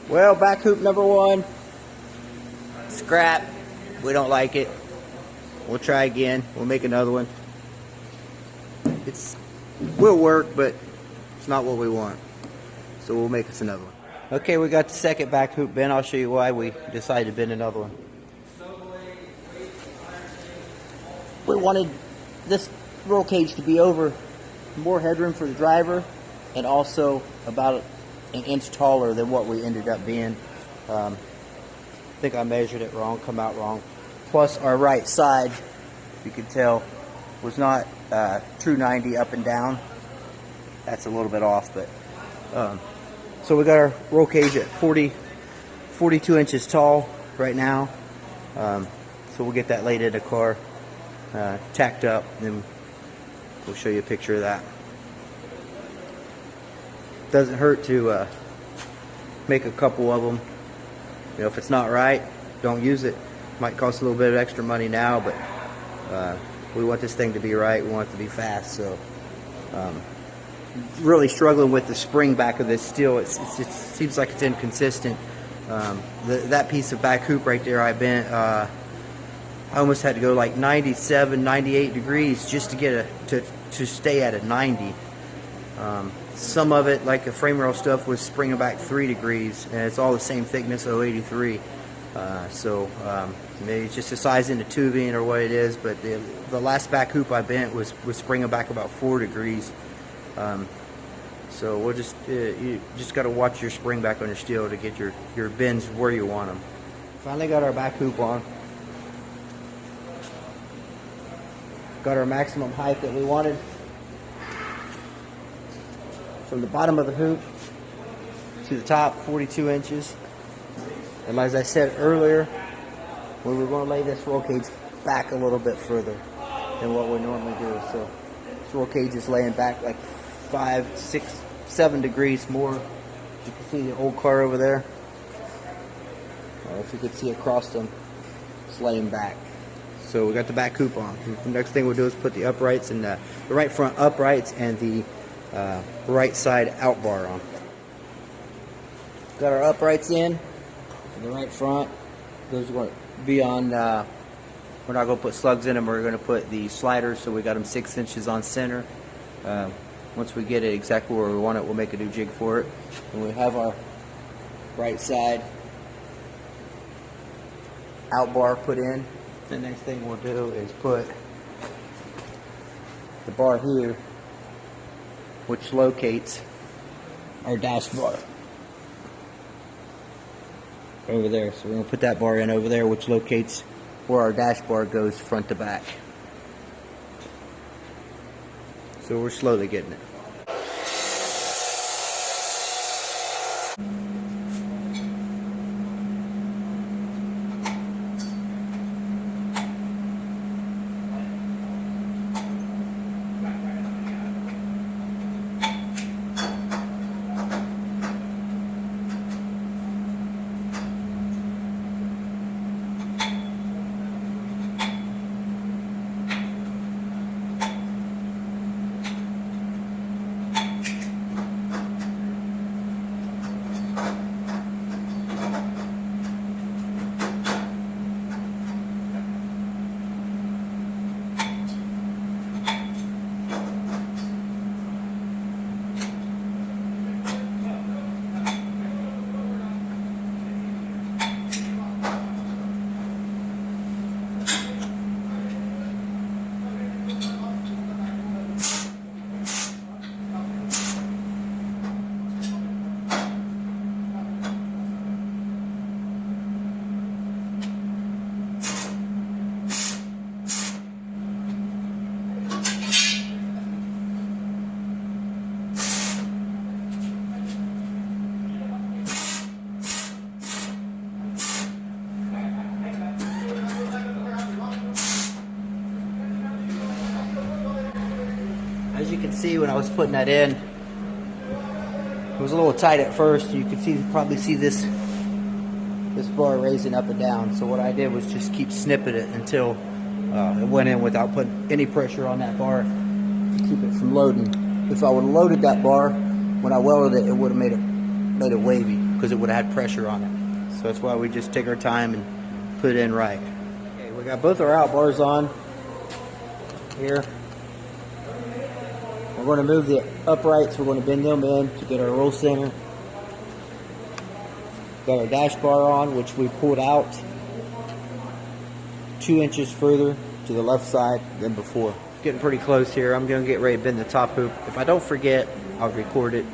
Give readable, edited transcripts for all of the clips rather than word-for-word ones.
Well, back hoop number one, scrap. We don't like it. We'll try again. We'll make another one. Will work, but it's not what we want. So we'll make us another one. Okay, we got the second back hoop bent. I'll show you why we decided to bend another one. We wanted this roll cage to be over more headroom for the driver, and also about an inch taller than what we ended up being. I think I measured it wrong, come out wrong. Plus our right side, if you can tell, was not true 90 up and down. That's a little bit off, but so we got our roll cage at 42 inches tall right now. So we'll get that laid in the car, tacked up, and then we'll show you a picture of that. Doesn't hurt to make a couple of them. You know, if it's not right, don't use it. Might cost a little bit of extra money now, but we want this thing to be right. We want it to be fast. So really struggling with the spring back of this steel. It seems like it's inconsistent. That piece of back hoop right there I bent, I almost had to go like 97, 98 degrees just to get to stay at a 90. Some of it, like the frame rail stuff, was springing back 3 degrees, and it's all the same thickness, 083. Maybe it's just the size in the tubing or what it is, but the last back hoop I bent was springing back about 4 degrees. So we'll you just got to watch your spring back on your steel to get your bends where you want them. Finally got our back hoop on. Got our maximum height that we wanted. From the bottom of the hoop to the top, 42 inches. And as I said earlier, we were going to lay this roll cage back a little bit further than what we normally do. So this roll cage is laying back like 5, 6, 7 degrees more. You can see the old car over there. If you could see across them, it's laying back. So we got the back hoop on. The next thing we'll do is put the uprights and the right front uprights and the right side out bar on. Got our uprights in for the right front. Those are going to be on, we're not going to put slugs in them, we're going to put the sliders, so we got them 6 inches on center. Once we get it exactly where we want it, we'll make a new jig for it. And we have our right side out bar put in. The next thing we'll do is put the bar here, which locates our dash bar over there. So we're going to put that bar in over there, which locates where our dash bar goes front to back. So we're slowly getting it. As you can see, when I was putting that in, it was a little tight at first. You could probably see this bar raising up and down. So what I did was just keep snipping it until it went in without putting any pressure on that bar to keep it from loading. If I would have loaded that bar when I welded it, it would have made it wavy. because it would have had pressure on it. So that's why we just take our time and put it in right. Okay, we got both our out bars on here. We're going to move the uprights. We're going to bend them in to get our roll center. Got our dash bar on, which we pulled out 2 inches further to the left side than before. Getting pretty close here. I'm going to get ready to bend the top hoop. If I don't forget, I'll record it.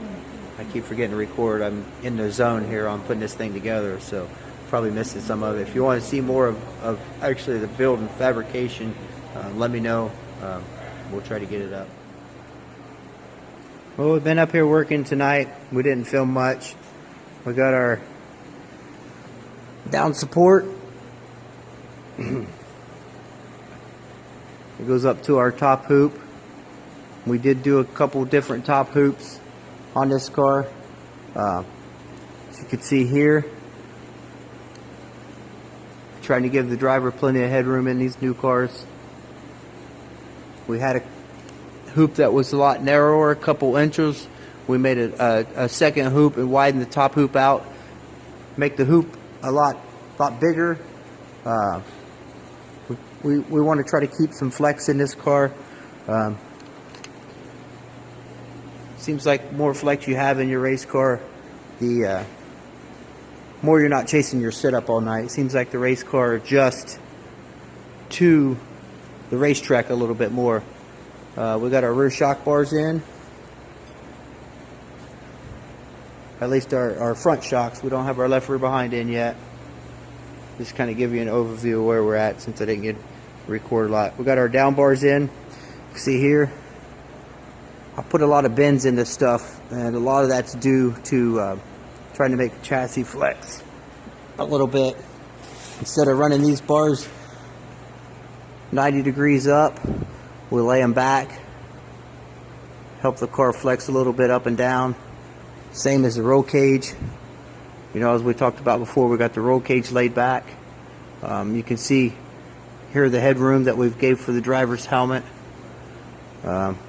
I keep forgetting to record. I'm in the zone here on putting this thing together, so probably missing some of it. If you want to see more of actually the build and fabrication, let me know. We'll try to get it up. Well, we've been up here working tonight. We didn't film much. We got our down support. It goes up to our top hoop. We did do a couple different top hoops on this car. As you can see here, trying to give the driver plenty of headroom in these new cars. We had a hoop that was a lot narrower, a couple inches. We made a second hoop and widened the top hoop out, make the hoop a lot bigger. We want to try to keep some flex in this car. Seems like more flex you have in your race car, the more you're not chasing your setup all night. It seems like the race car adjusts to the racetrack a little bit more. We got our rear shock bars in. At least our front shocks. We don't have our left rear behind in yet. Just kind of give you an overview of where we're at since I didn't get to record a lot. We got our down bars in. See here, I put a lot of bends in this stuff, and a lot of that's due to trying to make the chassis flex a little bit. Instead of running these bars 90 degrees up, we lay them back, help the car flex a little bit up and down. Same as the roll cage. You know, as we talked about before, we got the roll cage laid back. You can see here the headroom that we've gave for the driver's helmet.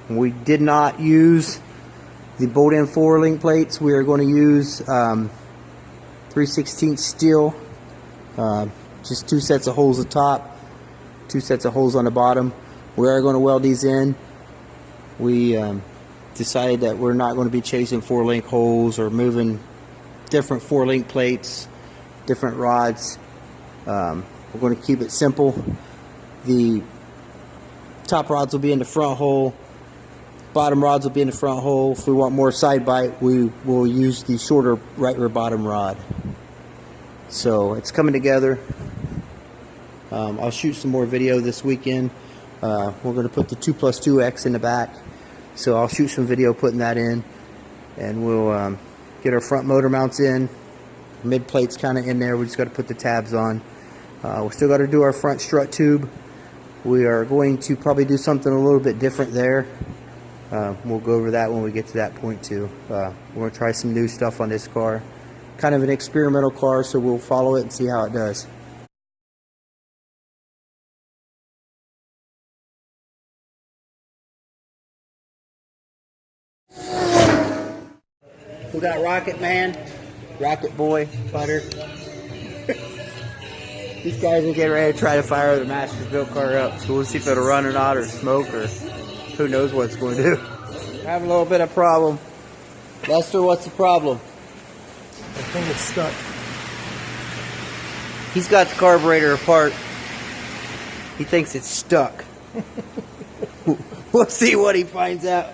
We did not use the bolt-in four link plates. We are going to use 3/16 steel. Just 2 sets of holes at the top, 2 sets of holes on the bottom. We are going to weld these in. We decided that we're not going to be chasing 4-link holes or moving different 4-link plates, different rods. We're going to keep it simple. The top rods will be in the front hole, bottom rods will be in the front hole. If we want more side bite, we will use the shorter right rear bottom rod. So it's coming together. I'll shoot some more video this weekend. We're going to put the 2+2X in the back, so I'll shoot some video putting that in, and we'll get our front motor mounts in. Mid plate's kind of in there. We just got to put the tabs on. We still got to do our front strut tube. We are going to probably do something a little bit different there. We'll go over that when we get to that point too. We're going to try some new stuff on this car. Kind of an experimental car, so we'll follow it and see how it does. We got Rocket Man, Rocket Boy, Butter. These guys are getting ready to try to fire the Mastersbilt car up, so we'll see if it'll run or not, or smoke, or who knows what it's going to do. Having a little bit of problem. Lester, what's the problem? I think it's stuck. He's got the carburetor apart. He thinks it's stuck. We'll see what he finds out.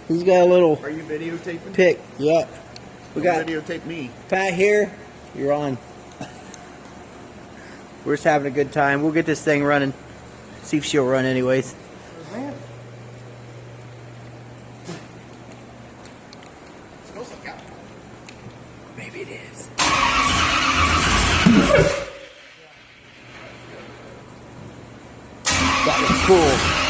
He's got a little... Are you videotaping? Pick. Yep. We got videotape me. Pat here. You're on. We're just having a good time. We'll get this thing running. See if she'll run anyways. Maybe it is. That was cool.